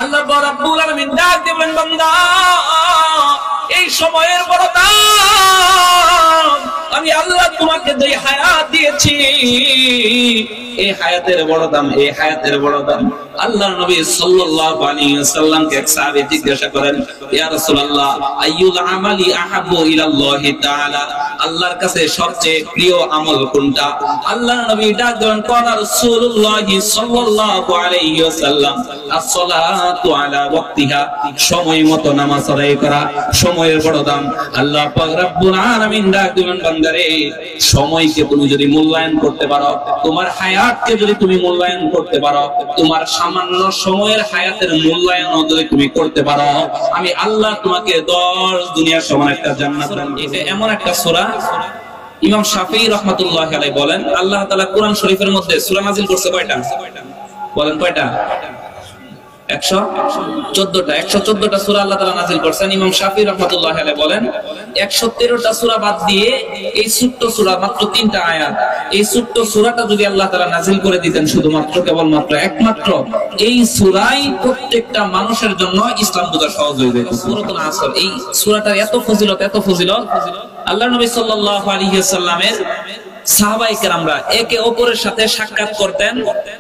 আল্লাহ রাব্বুল আলামিন ডাক দিবেন, বান্দা এই সময়ের বড় দাম, আমি আল্লাহ তোমাকে যে হায়াত দিয়েছি এই হায়াতের বড় দাম, এই হায়াতের বড় দাম। আল্লাহর নবী সাল্লাল্লাহু আলাইহি ওয়াসাল্লামকে এক সাহাবী জিজ্ঞাসা করেন, ইয়া রাসূলুল্লাহ আইয়ুল আমালি আহাব্বু ইলাল্লাহি তাআলা, আল্লাহর কাছে সবচেয়ে প্রিয় আমল কোনটা? আল্লাহর নবী ডাক দেন, কোন রাসূলুল্লাহ সাল্লাল্লাহু আলাইহি ওয়াসাল্লাম as-salatu ala waqtiha, সময় মতো নামাজ আদায় করা সময়ের বড় দাম। আল্লাহ পাক রব্বুল আলামিন ডাক দিবেন, বান্দারে সময়কে তুমি যদি মূল্যায়ন করতে পারো, তোমার হায়াতকে যদি তুমি মূল্যায়ন করতে পারো, তোমার সামান্য সময়ের হায়াতের মূল্যায়ন যদি তুমি করতে পারো, আমি আল্লাহ তোমাকে 10 দুনিয়ার সমান একটা জান্নাত দান করব। এটা এমন একটা সূরা, ইমাম শাফিঈ রাহমাতুল্লাহি আলাইহি বলেন, আল্লাহ তাআলা কোরআন শরীফের মধ্যে সূরা নাযিল করছে কয়টা? বলেন কয়টা? 114টা। 114টা সূরা আল্লাহ তাআলা নাযিল করেছেন। ইমাম শাফিঈ রাহমাতুল্লাহি আলাইহি বলেন 113টা সূরা বাদ দিয়ে এই ছোট্ট সূরা মাত্র 3টা আয়াত, এই ছোট্ট সূরাটা যদি আল্লাহ তাআলা নাযিল করে দিতেন শুধুমাত্র কেবলমাত্র একমাত্র এই সূরাই প্রত্যেকটা মানুষের জন্য ইসলাম বোঝা সহজ হয়ে যেত। সূরাতুল আসর, এই সূরাটার এত ফজিলত, এত ফজিলত, আল্লাহর নবী সাল্লাল্লাহু আলাইহি ওয়াসাল্লামের সাহাবায়ে কেরামরা একে অপরের সাথে সাক্ষাৎ করতেন,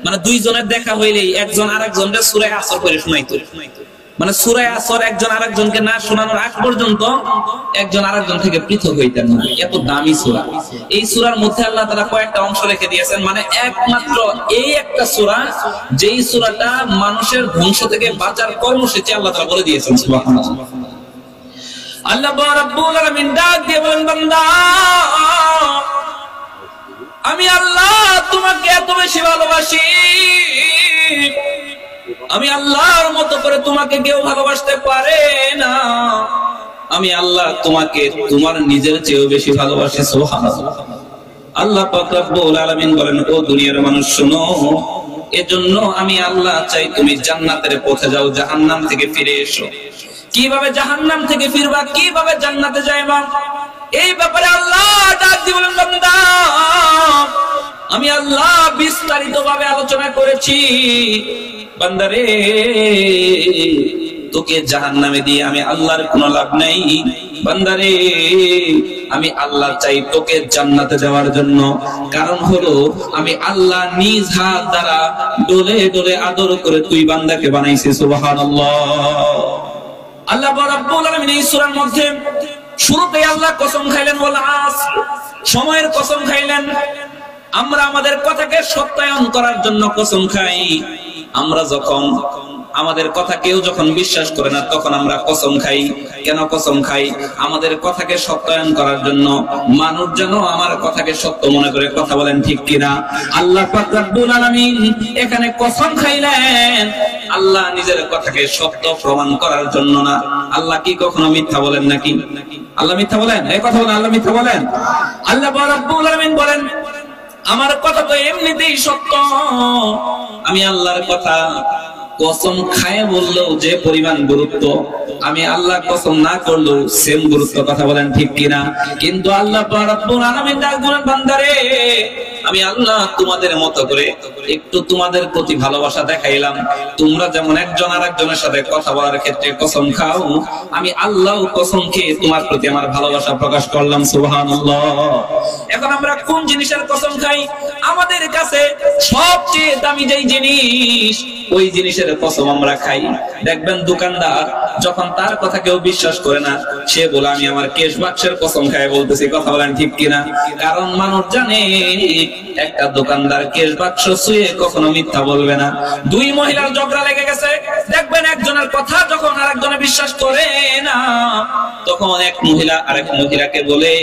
মানে দুইজনের দেখা হইলেই একজন আরেকজনকে সূরা আসর পড়ে শোনাইতো। মানে সূরা আসর একজন আরেকজনকে না শোনানোর আগ পর্যন্ত একজন আরেকজন থেকে পৃথক হইতেন না। এত দামি সূরা। এই সূরার মধ্যে আল্লাহ তাআলা কয়েকটা অংশ রেখে দিয়েছেন, মানে একমাত্র এই একটা সূরা যেই সূরাটা মানুষের ধ্বংস থেকে বাঁচার কর্মসূচি আল্লাহ তাআলা বলে দিয়েছেন। সুবহানাল্লাহ। আল্লাহ রাব্বুল আলামিন ডাক দিয়ে বলেন, বান্দা আমি আল্লাহ তোমাকে এত বেশি ভালোবাসি, আমি আল্লাহর মতো করে তোমাকে কেউ ভালোবাসতে পারে না, আমি আল্লাহ তোমাকে তোমার নিজের চেয়েও বেশি ভালোবাসি। সুবহানাল্লাহ। আল্লাহ পাক রব্বুল আলামিন বলেন, ও দুনিয়ার মানুষ শোনো, এজন্য আমি আল্লাহ চাই তুমি জান্নাতের পথে যাও, জাহান্নাম থেকে ফিরে এসো। কিভাবে জাহান্নাম থেকে ফিরবা, কিভাবে জান্নাতে যাইবা, এই ব্যাপারে আল্লাহ ডাক দিয়ে বলেন, বান্দা আমি আল্লাহ বিস্তারিতভাবে আলোচনা করেছি। বান্দারে তোকে জাহান্নামে দিয়ে আমি আল্লাহর কোনো লাভ নাই। বান্দারে আমি আল্লাহ চাই তোকে জান্নাতে যাওয়ার জন্য, কারণ হলো আমি আল্লাহ নিজ হাত দ্বারা ডলে ডলে আদর করে তুই বান্দাকে বানাইছি। সুবহানাল্লাহ। আল্লাহ রাব্বুল আলামিন এই সূরার মধ্যে শুরুতে আল্লাহ কসম খাইলেন, বল আসর, সময়ের কসম খাইলেন। আমরা আমাদের কথাকে সত্যায়ন করার জন্য কসম খাই। আমরা যখন আমাদের কথা কেউ যখন বিশ্বাস করে না তখন আমরা কসম খাই। কেন কসম খাই? আমাদের কথাকে সত্যায়ন করার জন্য, মানুষ যেন আমার কথাকে সত্য মনে করে কথা বলেন, ঠিক কিনা? আল্লাহ পাক রব্বুল আলামিন এখানে কসম খাইলেন আল্লাহ নিজের কথাকে সত্য প্রমাণ করার জন্য না। আল্লাহ কি কখনো মিথ্যা বলেন নাকি? আল্লাহ মিথ্যা বলেন? এই কথা বলেন, আল্লাহ মিথ্যা বলেন? আল্লাহ রাব্বুল আলামিন বলেন আমার কথা তো এমনিতেই সত্য, আমি আল্লাহর কথা কসম খায় বললেও যে পরিমাণ গুরুত্ব, আমি আল্লাহ কসম না করলেও সেম গুরুত্ব। কথা বলেন, ঠিক কিনা? কিন্তু আল্লাহ রাব্বুল আলামিন ডাক দিলেন, বান্দারে আমি আল্লাহ তোমাদের মতো করে একটু তোমাদের প্রতি ভালোবাসা দেখাইলাম। তোমরা যেমন একজন আরেকজনের সাথে কথা বলার ক্ষেত্রে কসম খাও, আমি আল্লাহ কসম খেয়ে তোমার প্রতি আমার ভালোবাসা প্রকাশ করলাম। সুবহানাল্লাহ। এখন আমরা কোন জিনিসের কসম খাই? আমাদের কাছে সবচেয়ে দামি যেই জিনিস, ওই জিনিসের কসম আমরা খাই। দেখবেন দোকানদার যখন তার কথা কেউ বিশ্বাস করে না, সে বলে আমি আমার কেশ বাক্সের কসম খাই বলতেছি। কথা বলেন, ঠিক কিনা? কারণ মানুষ জানে একটা দোকানদার কেশ বাক্স ছুঁয়ে কখনো মিথ্যা বলবে না। দুই মহিলার ঝগড়া লেগে গেছে, দেখবেন একজনের কথা যখন আরেকজনে বিশ্বাস করে না, তখন এক মহিলা আরেক মহিলাকে বলে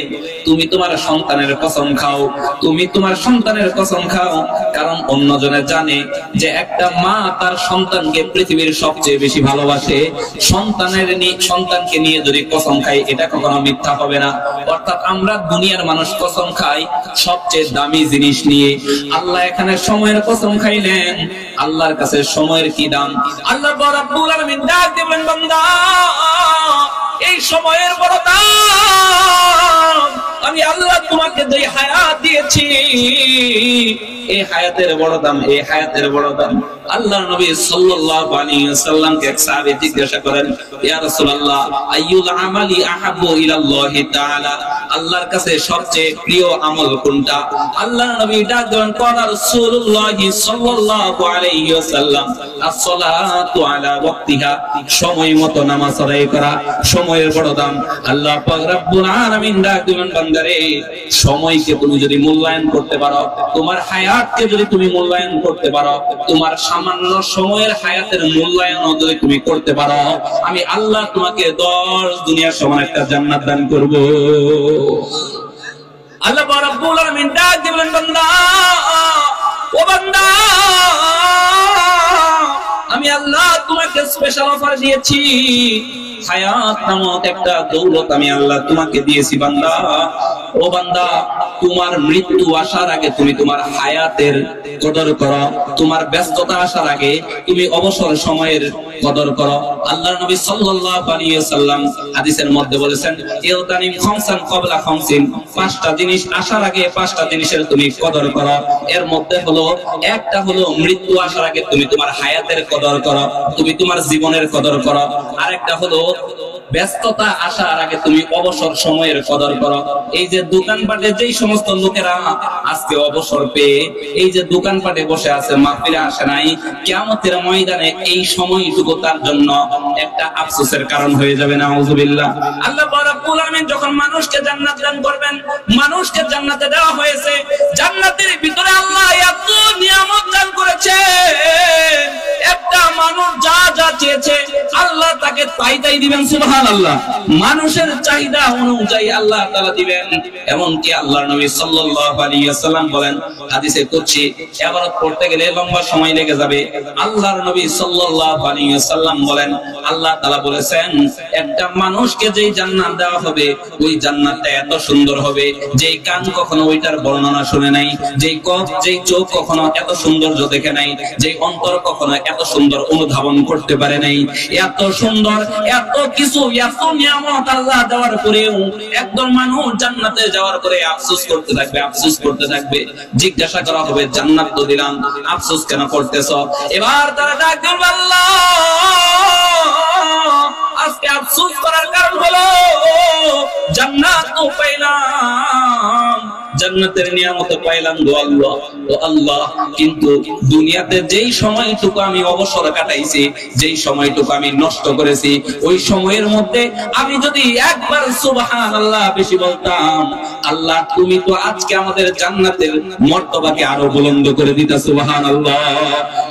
তুমি তোমার সন্তানের কসম খাও, তুমি তোমার সন্তানের কসম খাও। কারণ অন্যজনে জানে যে একটা মা তার সন্তানকে পৃথিবীর সবচেয়ে বেশি ভালোবাসে। সন্তানকে নিয়ে যদি কসম খাই, এটা কখনো মিথ্যা হবে না। অর্থাৎ আমরা দুনিয়ার মানুষ কসম খাই সবচেয়ে দামি জিনিস নিয়ে। আল্লাহ এখানে সময়ের কসম খাইলেন। আল্লাহর কাছে সময়ের কি দাম? আল্লাহ রাব্বুল আলামিন ডাক দিবেন, বান্দা এই সময়ের বড় দাম, আমি আল্লাহ তোমাকে যে হায়াত দিয়েছি, এই হায়াতের বড় দাম, এই হায়াতের বড় দাম। আল্লাহর নবী সাল্লাল্লাহু আলাইহি ওয়াসাল্লামকে এক সাহাবী জিজ্ঞাসা করেন, ইয়া রাসূলুল্লাহ আইয়ুল আমালি আহাব্বু ইলাল্লাহি তাআলা, আল্লাহর কাছে সবচেয়ে প্রিয় আমল কোনটা? আল্লাহর নবী ডাক দেন, কোনা রাসূলুল্লাহ সাল্লাল্লাহু আলাইহি ওয়াসাল্লাম as-সালাতু আলা ওয়াক্তিহা, সময় মতো নামাজ আদায় করা সময়ের বড় দাম। আল্লাহ পাক রব্বুল আলামিন ডাক দেন, বান্দারে সময়কে তুমি যদি মূল্যায়ন করতে পারো, তোমার হায়াতকে যদি তুমি মূল্যায়ন করতে পারো, তোমার সামান্য সময়ের হায়াতের মূল্যায়ন যদি তুমি করতে পারো, আমি আল্লাহ তোমাকে 10 দুনিয়ার সমান একটা জান্নাত দান করব। আল্লাহ রাব্বুল আলামিন ডাক দিবেন, বান্দা ও বান্দা, আমি আল্লাহ তোমাকে স্পেশাল অফার দিয়েছি, হায়াত নামক একটা দৌলত আমি আল্লাহ তোমাকে দিয়েছি বান্দা। ও বান্দা, তোমার মৃত্যু আসার আগে তুমি তোমার হায়াতের কদর করো, তোমার ব্যস্ততা আসার আগে তুমি অবসর সময়ের কদর করো। আল্লাহর নবী সাল্লাল্লাহু আলাইহি ওয়াসাল্লাম হাদিসের মধ্যে বলেছেন, ইউতানিম খামসান ক্বাবলা খামসিন, 5টা জিনিস আসার আগে 5টা জিনিসের তুমি কদর করো। এর মধ্যে হলো একটা হলো মৃত্যু আসার আগে তুমি তোমার হায়াতের কদর করো, তুমি তোমার জীবনের কদর করো। আরেকটা হলো ব্যস্ততা আসার আগে তুমি অবসর সময়ের কদর করো। এই যে দোকানপাটে যেই সমস্ত লোকেরা আজকে অবসর পেয়ে এই যে দোকানপাটে বসে আছে, মাহফিলে আসে নাই, কিয়ামতের ময়দানে এই সময়টুকু তার জন্য একটা আফসোসের কারণ হয়ে যাবে। নাউযুবিল্লাহ। আল্লাহ রাব্বুল আলামিন যখন মানুষকে জান্নাত দান করবেন, মানুষকে জান্নাতে দেওয়া হয়েছে, জান্নাতের ভিতরে আল্লাহ এত নিয়ামত দান করেছে, একটা মানুষ যা যা চেয়েছে আল্লাহ তাকে তাই তাই দিবেন। সুবহানাল্লাহ। মানুষের চাহিদা অনুযায়ী আল্লাহ তাআলা দিবেন। এমনকি আল্লাহর নবী সাল্লাল্লাহু আলাইহি ওয়াসাল্লাম বলেন, হাদিসে কুদসি, ইবাদত করতে গেলে লম্বা সময় লেগে যাবে। আল্লাহর নবী সাল্লাল্লাহু আলাইহি ওয়াসাল্লাম বলেন, আল্লাহ তাআলা বলেছেন, একটা মানুষকে যেই জান্নাত দেওয়া হবে, ওই জান্নাতটা এত সুন্দর হবে যেই কান কখনো ওইটার বর্ণনা শুনে নাই, যেই চোখ কখনো এত সৌন্দর্য দেখে নাই, যেই অন্তর কখনো এত সুন্দর অনুধাবন করতে পারে নাই। এত সুন্দর, এত কিছু, এত নিয়ামত আল্লাহ দেওয়ার পরেও একদল মানুষ জান্নাতে যাওয়ার পরে আফসোস করতে থাকবে, আফসোস করতে থাকবে। জিজ্ঞাসা করা হবে, জান্নাত তো দিলাম, আফসোস কেন করতেছ? এবার তারা ডাক দিবে, আল্লাহ আজকে আফসোস করার কারণ হলো জান্নাত তো পাইলাম, জান্নাতের নিয়ামত পাইলাম গো আল্লাহ। ও আল্লাহ, কিন্তু দুনিয়াতে যেই সময়টুকু আমি অবসর কাটাইছি, যেই সময়টুকু আমি নষ্ট করেছি, ওই সময়ের মধ্যে আমি যদি একবার সুবহানাল্লাহ বেশি বলতাম, আল্লাহ তুমি তো আজকে আমাদের জান্নাতের মর্তবাকে আরো বুলন্দ করে দিতা। সুবহানাল্লাহ।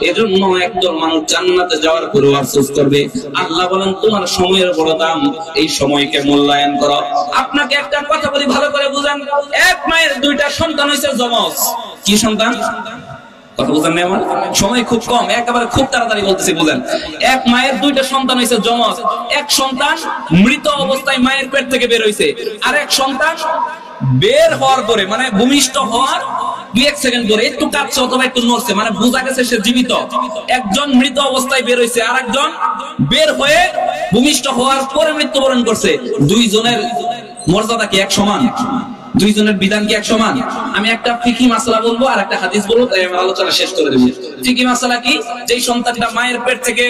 এজন্য একজন মানুষ জান্নাতে যাওয়ার পরেও আফসোস করবে। আল্লাহ বলেন, তোমার সময়ের বড় দাম, এই সময়কে মূল্যায়ন করো। আপনাকে একটা কথা বলি, ভালো করে বুঝেন। এক মায়ের 2টা সন্তান হয়েছে যমজ। কি সন্তান? কথা বুঝেন না? আমার সময় খুব কম, একেবারে খুব তাড়াতাড়ি বলতেছি, বুঝেন। এক মায়ের 2টা সন্তান হয়েছে যমজ। এক সন্তান মৃত অবস্থায় মায়ের পেট থেকে বের হয়েছে, আর এক সন্তান বের হওয়ার পরে, মানে ভূমিষ্ঠ হওয়ার 2-1 সেকেন্ড পরে একটু কাঁপছে অথবা একটু নড়ছে, মানে বোঝা গেছে সে জীবিত। একজন মৃত অবস্থায় বের হয়েছে, আর একজন বের হয়ে ভূমিষ্ঠ হওয়ার পরে মৃত্যুবরণ করছে। দুইজনের মর্যাদা কি এক সমান? দুইজনের বিধান কি এক সমান? আমি একটা ফিকি মাসলা বলবো আর একটা হাদিস বলবো, তাই আমি আলোচনা শেষ করে দেব। ফিকি মাসলা কি? যেই সন্তানটা মায়ের পেট থেকে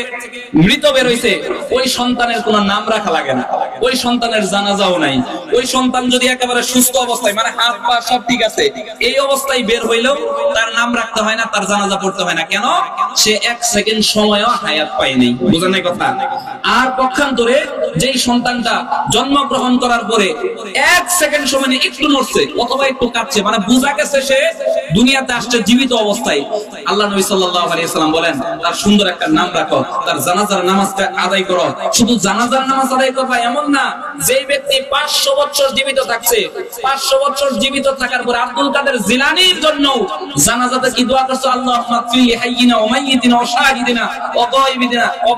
মৃত বের হইছে, ওই সন্তানের কোনো নাম রাখা লাগে না, ওই সন্তানের জানাজাও নাই। ওই সন্তান যদি একেবারে সুস্থ অবস্থায়, মানে হাত পা সব ঠিক আছে, এই অবস্থায় বের হইলেও তার নাম রাখতে হয় না, তার জানাজা পড়তে হয় না। কেন? সে 1 সেকেন্ড সময়ও হায়াত পায়নি। বুঝেন না কথা? আর পক্ষান্তরে যেই সন্তানটা জন্মগ্রহণ করার পরে 1 সেকেন্ড সময় একটু নড়ছে অথবা একটু কাঁপছে, মানে বোঝা গেছে সে দুনিয়াতে আসছে জীবিত অবস্থায়, আল্লাহ নবী সাল্লাল্লাহু আলাইহি ওয়াসাল্লাম বলেন, তার সুন্দর একটা নাম রাখো, তার জানাজার নামাজটা আদায় করো। শুধু জানাজার নামাজ আদায় করবা এমন না, যে ব্যক্তি 500 বছর জীবিত থাকছে, 500 বছর জীবিত থাকার পর আব্দুল কাদের জিলানীর জন্য জানাজাতে কি দোয়া করছো? আল্লাহুম্মা ফিলি হাইয়িনা ওয়া মাইয়িতিনা ওয়া শাহিদিনা ওয়া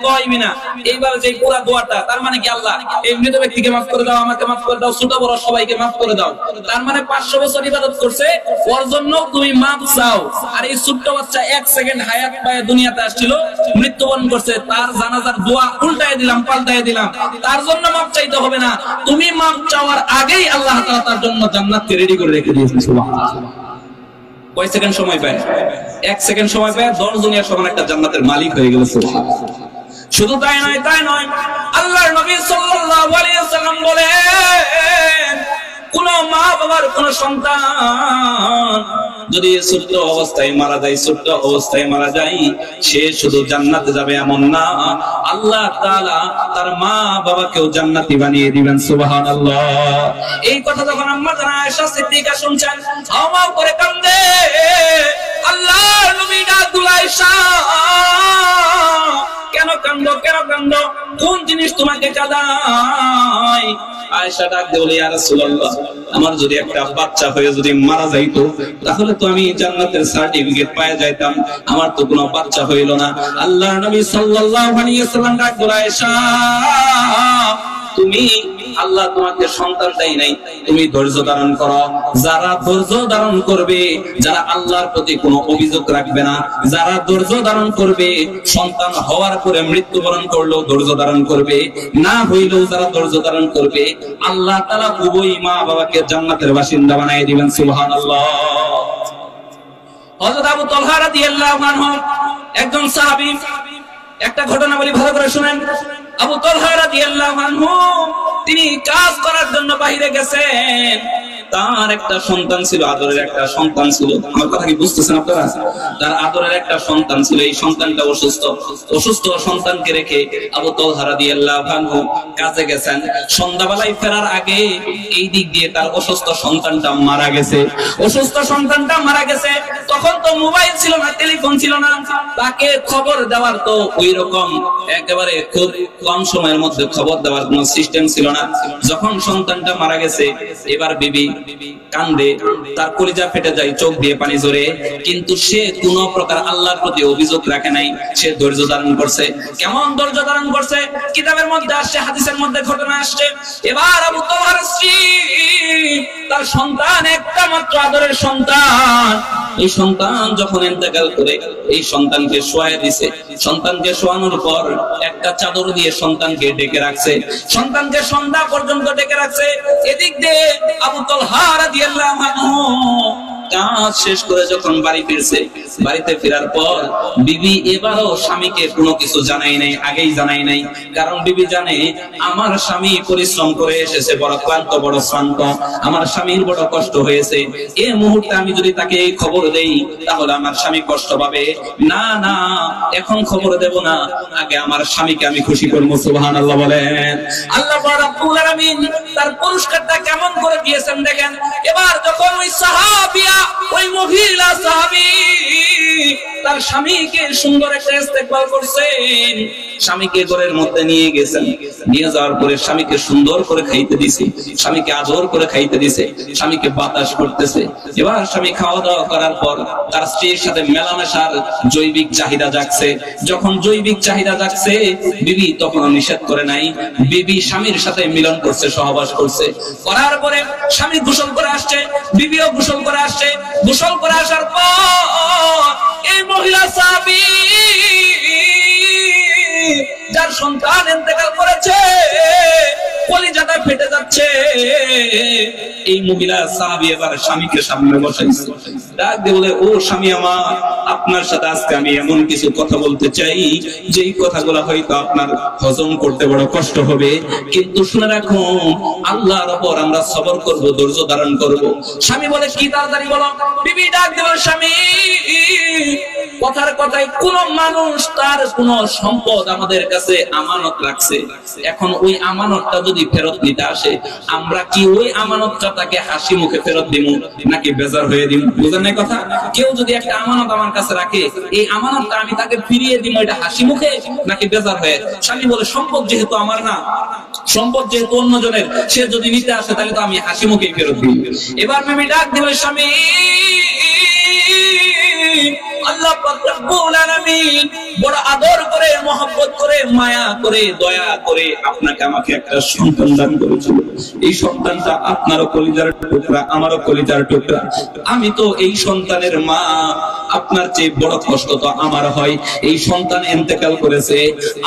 গায়বিনা। এইবার যে পুরো দোয়াটা, তার মানে কি আল্লাহ এই মৃত ব্যক্তিকে maaf করে দাও, আমাকে maaf করে দাও, ছোট বড় সবাইকে maaf করে দাও। তার মানে 500 বছর ইবাদত করছে, ওর জন্য তুমি maaf চাও। আর এই ছোট্ট বাচ্চা 1 সেকেন্ড হায়াত পায় দুনিয়াতে আসছিল, মৃত্যুবরণ করছে, তার জানাজার দোয়া উল্টায় দিলাম, পাল্টায় দিলাম, তার জন্য maaf চাইতে হবে না, তুমি মাপ চাওয়ার আগেই আল্লাহ তাআলা তার জন্য জান্নাতকে রেডি করে রেখে দিয়েছেন। সুবহানাল্লাহ। কয় সেকেন্ড সময় পায়? 1 সেকেন্ড সময় পায় 10 দুনিয়ার সমান একটা জান্নাতের মালিক হয়ে গেল। সুবহানাল্লাহ। শুধু তাই নয়, আল্লাহর নবী সাল্লাল্লাহু আলাইহি ওয়াসাল্লাম বলেন, কোন মা বাবার কোন সন্তান যদি ছোট্ট অবস্থায় মারা যায়, সে শুধু জান্নাতে যাবে এমন না, আল্লাহ তাআলা তার মা বাবাকেও জান্নাতি বানিয়ে দিবেন। সুবহানাল্লাহ। এই কথা যখন আম্মা জান আয়েশা সিদ্দিকা শুনছেন, হাওয়া করে কান্দে। আল্লাহর নবী ডাকলেন, আয়েশা কেন কান্দো? কোন জিনিস তোমাকে কাঁদায়? আয়েশা ডাক দিয়ে বলে, ইয়া রাসূলুল্লাহ, আমার যদি একটা বাচ্চা হয়ে যদি মারা যাইতো, তাহলে তো আমি জান্নাতের সার্টিফিকেট পেয়ে যাইতাম, আমার তো কোনো বাচ্চা হইল না। আল্লাহর নবী সাল্লাল্লাহু আলাইহি ওয়াসাল্লাম ডাক দিয়ে, আয়েশা তুমি, আল্লাহ তোমাকে সন্তান দেয় নাই, তুমি ধৈর্য ধারণ করো। যারা ধৈর্য ধারণ করবে, যারা আল্লাহর প্রতি কোনো অভিযোগ রাখবে না, যারা ধৈর্য ধারণ করবে, সন্তান হওয়ার পরে মৃত্যুবরণ করলেও ধৈর্য ধারণ করবে, না হইলেও যারা ধৈর্য ধারণ করবে, আল্লাহ তাআলা উভয় মা বাবাকে জান্নাতের বাসিন্দা বানিয়ে দিবেন। সুবহানাল্লাহ। হযরত আবু তালহা রাদিয়াল্লাহু আনহু একজন সাহাবী, একটা ঘটনা বলি, ভালো করে শুনেন। আবু তালহা রাদিয়াল্লাহু আনহু তিনি কাজ করার জন্য বাইরে গেছেন। তার একটা সন্তান ছিল, আদরের একটা সন্তান ছিল। আমার কথা কি বুঝতেছেন আপনারা? তার আদরের একটা সন্তান ছিল, এই সন্তানটা অসুস্থ সন্তানকে রেখে আবু তালহা রাদিয়াল্লাহু আনহু কাজে গেছেন। সন্ধ্যাবেলায় ফেরার আগে এই দিক দিয়ে তার অসুস্থ সন্তানটা মারা গেছে। তখন তো মোবাইল ছিল না, টেলিফোন ছিল না, তাকে খবর দেওয়ার তো ওই রকম একেবারে খুব কম সময়ের মধ্যে খবর দেওয়ার কোনো সিস্টেম ছিল না। যখন সন্তানটা মারা গেছে, এবার বিবি কান্দে, তার কলিজা ফেটে যায়, চোখ দিয়ে পানি ঝরে, কিন্তু সে কোন প্রকার আল্লাহর প্রতি অভিযোগ রাখে নাই, সে ধৈর্য ধারণ করছে। কেমন ধৈর্য ধারণ করছে? কিতাবের মধ্যে আসছে, হাদিসের মধ্যে ঘটনা আসছে। এবার আবু তালহার স্ত্রী, তার সন্তান, একটা মাত্র আদরের সন্তান, এই সন্তান যখন ইন্তেকাল করে, এই সন্তানকে শোয়ায় দিছে। সন্তানকে শোয়ানোর পর একটা চাদর দিয়ে সন্তানকে ডেকে রাখছে, সন্তানকে সন্ধ্যা পর্যন্ত ডেকে রাখছে। এদিক দিয়ে আবু তালহা রাদিয়াল্লাহু আনহু কাজ শেষ করে যখন বাড়ি ফিরছে, বাড়িতে ফেরার পর বিবি এবারও স্বামীকে কোনো কিছু জানাই নাই, আগেই জানাই নাই। কারণ বিবি জানে আমার স্বামী পরিশ্রম করে এসেছে, বড় ক্লান্ত, বড় শ্রান্ত, আমার স্বামীর বড় কষ্ট হয়েছে। এই মুহূর্তে আমি যদি তাকে এই খবর দেই, তাহলে আমার স্বামী কষ্ট পাবে। না, এখন খবর দেব না, আগে আমার স্বামীকে আমি খুশি করবো। সুবহানাল্লাহ বলেন। আল্লাহ রাব্বুল আলামিন তার পুরস্কারটা কেমন করে দিয়েছেন দেখেন। এবার যখন ওই সাহাবিয়া, ওই মহিলা সাহাবী তার স্বামীকে সুন্দর একটা ইস্তেকবাল করছেন, স্বামীকে ঘরের মধ্যে নিয়ে গেছেন, নিয়ে যাওয়ার পরে স্বামীকে সুন্দর করে খাইতে দিছে, স্বামীকে আদর করে খাইতে দিছে, স্বামীকে বাতাস করতেছে। এবার স্বামী খাওয়া দাওয়া করার পর তার স্ত্রীর সাথে মেলামেশার জৈবিক চাহিদা জাগছে। যখন জৈবিক চাহিদা জাগছে, বিবি তখন নিষেধ করে নাই, বিবি স্বামীর সাথে মিলন করছে, সহবাস করছে। করার পরে স্বামী গোসল করে আসছে, বিবিও গোসল করে আসছে। গোসল করে আসার পর এই মহিলা সাহাবী, যার সন্তান ইন্তেকাল করেছে, কলিজাটা ফেটে যাচ্ছে, এই মহিলা সাহাবী এবার স্বামীকে সামনে বসাইছে, ডাক দিয়ে বলে, ও স্বামী আমার, আপনার সাথে আজকে আমি এমন কিছু কথা বলতে চাই, যেই কথাগুলো হয়তো আপনার হজম করতে বড় কষ্ট হবে, কিন্তু শুনে রাখুন, আল্লাহর উপর আমরা সবর করব, ধৈর্য ধারণ করব। স্বামী বলে, কি তাড়াতাড়ি বলো। বিবি ডাক দিয়ে বলে, স্বামী, কথার কথায় কোন মানুষ তার কোন সম্পদ আমাদের কাছে আমানত রাখছে, এখন ওই আমানতটা যদি ফেরত নিতে আসে, আমরা কি ওই আমানতটা তাকে হাসি মুখে ফেরত দিব নাকি বেজার হয়ে দিব? বুঝেন না কথা? কেউ যদি একটা আমানত আমার কাছে রাখে, এই আমানতটা আমি তাকে ফিরিয়ে দিব, এটা হাসি মুখে নাকি বেজার হয়ে? স্বামী বলে, সম্পদ যেহেতু আমার না, সম্পদ যেহেতু অন্যজনের, সে যদি নিতে আসে তাহলে তো আমি হাসি মুখেই ফেরত দিব। এবার বিবি ডাক দিল, স্বামী, আল্লাহ পাক রব্বুল আলামিন বড় আদর করে, মহব্বত করে, মায়া করে, দয়া করে আপনাকে আমাকে একটা সন্তান দান করেছিল। এই সন্তানটা আপনারও কলিজার টুকরা, আমারও কলিজার টুকরা। আমি তো এই সন্তানের মা, আপনার চেয়ে বড় কষ্ট তো আমার হয়। এই সন্তান ইন্তেকাল করেছে,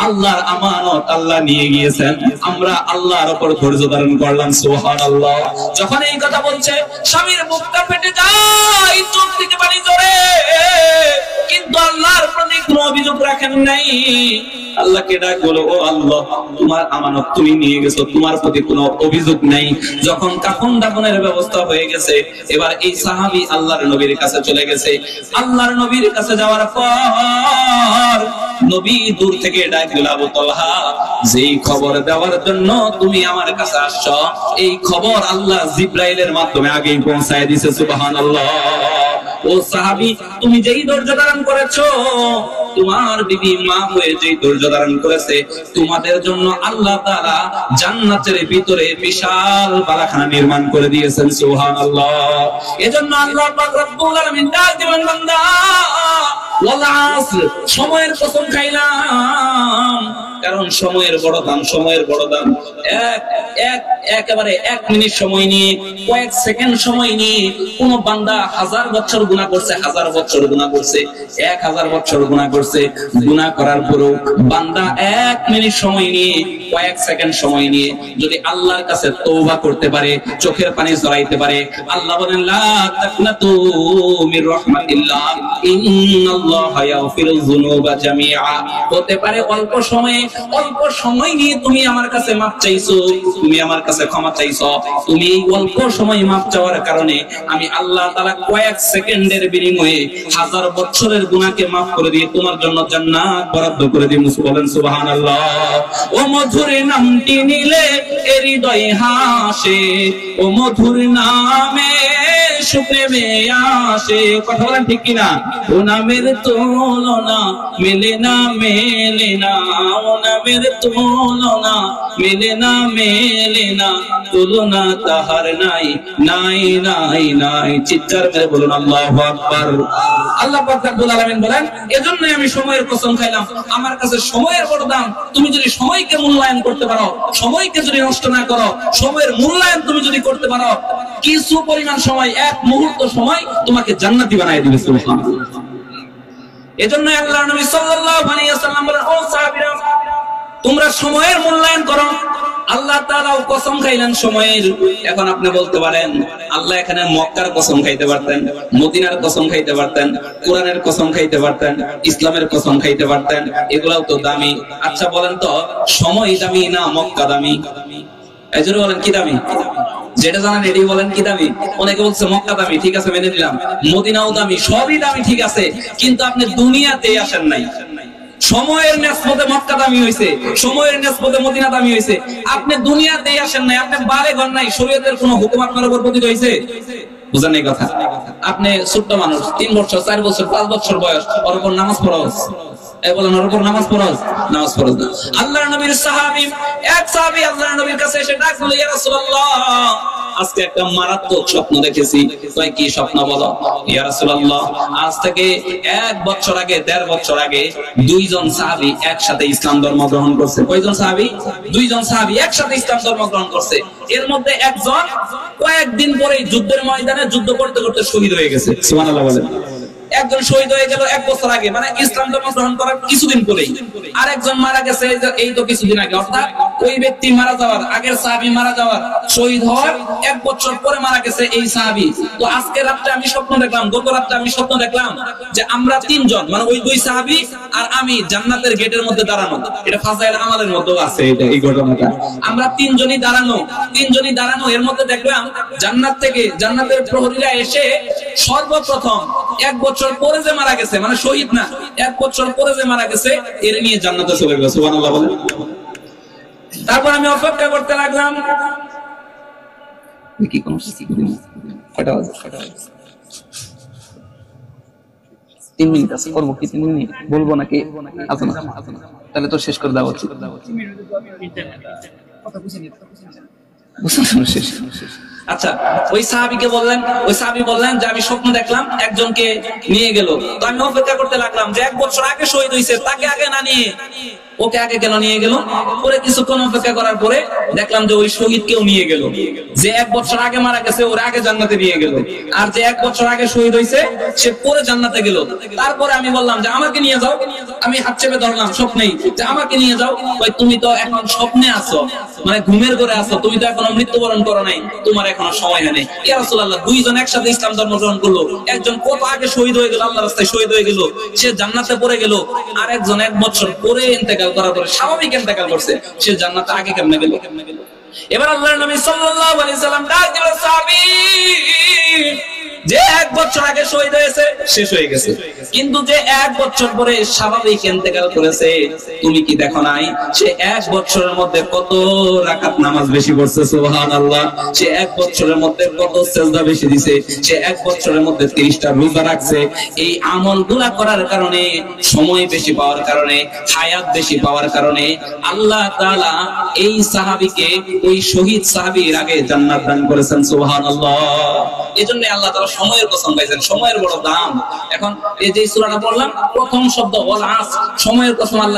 আল্লাহর আমানত আল্লাহ নিয়ে গিয়েছেন, আমরা আল্লাহর উপর ধৈর্য ধারণ করলাম। সুবহানাল্লাহ। যখন এই কথা বলছে স্বামীর বুকটা ফেটে যায়, চোখ থেকে পানি ঝরে, কিন্তু আল্লাহর প্রতি কোনো অভিযোগ রাখেন নাই। আল্লাহকে ডাক বলো, ও আল্লাহ, তোমার আমানত তুমি নিয়ে গেছো, তোমার প্রতি কোনো অভিযোগ নাই। যখন কাফন দাফনের ব্যবস্থা হয়ে গেছে, এবার এই সাহাবী আল্লাহর নবীর কাছে চলে গেছে। আল্লাহর নবীর কাছে যাওয়ার পর নবী দূর থেকে ডাক দিল, আবু তালহা, যেই খবর দেওয়ার জন্য তুমি আমার কাছে আসছো, এই খবর আল্লাহ জিবরাইলের মাধ্যমে আগেই পৌঁছায় দিয়েছে। সুবহানাল্লাহ। ও সাহাবী, তুমি যেই ধৈর্য ধারণ করেছো, তোমার বিবি মা হয়ে যেই ধৈর্য ধারণ করেছে, তোমাদের জন্য আল্লাহ তাআলা জান্নাতের ভিতরে বিশাল বালাখানা নির্মাণ করে দিয়েছেন। সুবহানাল্লাহ। এজন্য আল্লাহ পাক রব্বুল আলামিন ডাক দিবেন, বান্দা, ওয়াল আসর, সময়ের কসম খাইলাম, কারণ সময়ের বড় দাম, সময়ের বড় দাম। একেবারে 1 মিনিট সময় নিয়ে, কয়েক সেকেন্ড সময় নিয়ে কোন বান্দা 1000 বছর গুনাহ করছে, 1000 বছর গুনাহ করছে, 1000 বছর গুনাহ করছে, গুনাহ করার পরেও বান্দা 1 মিনিট সময় নিয়ে, কয়েক সেকেন্ড সময় নিয়ে যদি আল্লাহর কাছে তওবা করতে পারে, চোখের পানি ঝরাইতে পারে, আল্লাহ বলেন, লা তাকনাতু মির রাহমাতিল্লাহ, ইন্নাল্লাহা ইয়াগফিরুয যুনুবা জামিআ। হতে পারে অল্প সময় নিয়ে তুমি আমার কাছে মাফ চাইছো, তুমি আমার কাছে ক্ষমা চাইছো, তুমি এই অল্প সময় মাফ চাওয়ার কারণে আমি আল্লাহ তাআলা কয়েক সেকেন্ডের বিনিময়ে 1000 বছরের গুনাহকে মাফ করে দিয়ে তোমার জন্য জান্নাত বরাদ্দ করে দিই। বলেন সুবহানাল্লাহ। ও মধুর নামটি নিলে হৃদয় হাসে, ও মধুর নামে সুপ্রেমে আসে। কথা বলেন ঠিক কিনা? ও নামের তুলনা মেলে না, মেলে না, ও নামের তুলনা মেলে না, মেলে না, তুলনা তাহার নাই, নাই, নাই, নাই। চিৎকার করে বলুন আল্লাহু আকবার। আল্লাহ পাক রব্বুল আলামিন বলেন, এজন্যই আমি সময়ের কসম খাইলাম, আমার কাছে সময়ের বড় দাম। তুমি যদি সময়কে মূল্যায়ন করতে পারো, সময়কে যদি নষ্ট না করো, সময়ের মূল্যায়ন তুমি যদি করতে পারো, কিছু পরিমাণ সময়, 1 মুহূর্ত সময় তোমাকে জান্নাতি বানায় দিবে। সুবহানাল্লাহ। এজন্য আল্লাহর নবী সাল্লাল্লাহু আলাইহি ওয়াসাল্লাম বলেন, ও সাহাবীরা, তোমরা সময়ের মূল্যায়ন করো। আল্লাহ তাআলাও কসম খাইলেন সময়ের। এখন আপনি বলতে পারেন, আল্লাহ এখানে মক্কার কসম খাইতে পারতেন, মদিনার কসম খাইতে পারতেন, কোরআনের কসম খাইতে পারতেন, ইসলামের কসম খাইতে পারতেন, এগুলাও তো দামি। আচ্ছা বলেন তো, সময় দামি না মক্কা দামি? এজন্য বলেন কি দামি? যেটা জানেন এটাই বলেন কি দামি? অনেকে বলছে মক্কা দামি, ঠিক আছে মেনে নিলাম, মদিনাও দামি, সবই দামি, ঠিক আছে, কিন্তু আপনি দুনিয়াতে আসেন নাই। সময়ের নিসবতে মক্কা দামি হইছে, সময়ের নিসবতে মদিনা দামি হইছে, আপনি দুনিয়াতে আসেন নাই, আপনি বারে ঘর নাই, শরীয়তের কোনো হুকুম আপনার উপর পতিত হইছে? বুঝেন এই কথা? আপনি ছোট্ট মানুষ, 3 বছর, 4 বছর, 5 বছর বয়স, ওর উপর নামাজ ফরজ, বলেন ওর উপর নামাজ ফরজ? নামাজ ফরজ না। আল্লাহর নবীর সাহাবী, এক সাহাবী আল্লাহর নবীর কাছে এসে ডাক দিল, ইয়া রাসূলুল্লাহ, আজকে একটা মারাত্মক স্বপ্ন দেখেছি। কয় কি স্বপ্ন বলো? ইয়া রাসূলুল্লাহ, আজ থেকে 1 বছর আগে, 1.5 বছর আগে 2 জন সাহাবী একসাথে ইসলাম ধর্ম গ্রহণ করছে। কয়জন সাহাবী? 2 জন সাহাবী একসাথে ইসলাম ধর্ম গ্রহণ করছে। এর মধ্যে একজন কয়েকদিন পরেই যুদ্ধের ময়দানে যুদ্ধ করতে করতে শহীদ হয়ে গেছে। সুবহানাল্লাহ বলেন। একজন শহীদ হয়ে গেল 1 বছর আগে, মানে ইসলাম ধর্ম গ্রহণ করার কিছুদিন পরেই। আর একজন মারা গেছে এই তো কিছুদিন আগে, অর্থাৎ ওই ব্যক্তি মারা যাওয়ার, আগের সাহাবী মারা যাওয়ার, শহীদ হওয়ার 1 বছর পরে মারা গেছে এই সাহাবী। তো আজকে রাতে আমি স্বপ্ন দেখলাম, গত রাতে আমি স্বপ্ন দেখলাম যে আমরা 3 জন, মানে ওই 2 সাহাবী আর আমি জান্নাতের গেটের মধ্যে দাঁড়ানো। এটা ফাজাইল আমাদের মধ্যেও আছে এটা, এই ঘটনাটা। আমরা 3 জনই দাঁড়ানো, এর মধ্যে দেখলাম জান্নাত থেকে, জান্নাতের প্রহরীরা এসে সর্বপ্রথম 1 বছর পরে যে মারা গেছে, মানে শহীদ না, 1 বছর পরে যে মারা গেছে, এর নিয়ে জান্নাতে চলে গেল। সুবহানাল্লাহ বলেন। তারপর আমি অপেক্ষা করতে লাগলাম, কি কোন কয়টা বাজে? 3 মিনিট আছে, করব কি 3 মিনিট বলবো নাকি? আচ্ছা না, তাহলে তো শেষ করে দেওয়া উচিত। আচ্ছা, ওই সাহাবীকে বললেন, ওই সাহাবী বললেন যে আমি স্বপ্ন দেখলাম একজনকে নিয়ে গেল। তো আমি অপেক্ষা করতে লাগলাম যে 1 বছর আগে শহীদ হইছে, তাকে আগে না নিয়ে ওকে আগে কেন নিয়ে গেল? পরে কিছুক্ষণ অপেক্ষা করার পরে দেখলাম যে ওই শহীদকেও নিয়ে গেল। যে 1 বছর আগে মারা গেছে ওর আগে জান্নাতে নিয়ে গেল, আর যে 1 বছর আগে শহীদ হয়েছে সে পরে জান্নাতে গেল। তারপরে আমি বললাম যে আমাকে নিয়ে যাও, আমি হাত চেপে ধরলাম স্বপ্নেই যে আমাকে নিয়ে যাও। ভাই তুমি তো এখন স্বপ্নে আছো, মানে ঘুমের ঘরে আছো, তুমি তো এখনো মৃত্যুবরণ করো নাই, তোমার এখনো সময় হয় নাই। ইয়া রাসূলুল্লাহ, দুইজন একসাথে ইসলাম ধর্ম গ্রহণ করলো, একজন কত আগে শহীদ হয়ে গেল, আল্লাহর রাস্তায় শহীদ হয়ে গেল, সে জান্নাতে পড়ে গেল, আর একজন 1 বছর পরে ইন্তেকাল করার পরে স্বাভাবিক ইন্তেকাল করছে, সে জান্নাতে আগে কেমনে গেল? এবার আল্লাহর নবী সাল্লাল্লাহু আলাইহি সাল্লাম ডাক দিল, সাহাবী যে 1 বছর আগে শহীদ হয়েছে শেষ হয়ে গেছে, কিন্তু যে 1 বছর পরে স্বাভাবিক ইন্তেকাল করেছে তুমি কি দেখো নাই? সে 1 বছরের মধ্যে কত রাকাত নামাজ বেশি পড়ছে, সুবহানাল্লাহ। সে 1 বছরের মধ্যে কত সিজদা বেশি দিছে, সে 1 বছরের মধ্যে 30টা রোজা রাখছে। এই আমলগুলা করার কারণে, সময় বেশি পাওয়ার কারণে, হায়াত বেশি পাওয়ার কারণে আল্লাহ তাআলা এই সাহাবীকে ওই শহীদ সাহাবীর আগে জান্নাত দান করেছেন, সুবহানাল্লাহ। এজন্য আল্লাহ তাআলা সময়ের কসম খাইছেন, সময়ের বড় দাম। এখন এই যে সূরাটা পড়লাম, প্রথম শব্দ ওয়াল আসর, সময়ের কসম আল্লাহ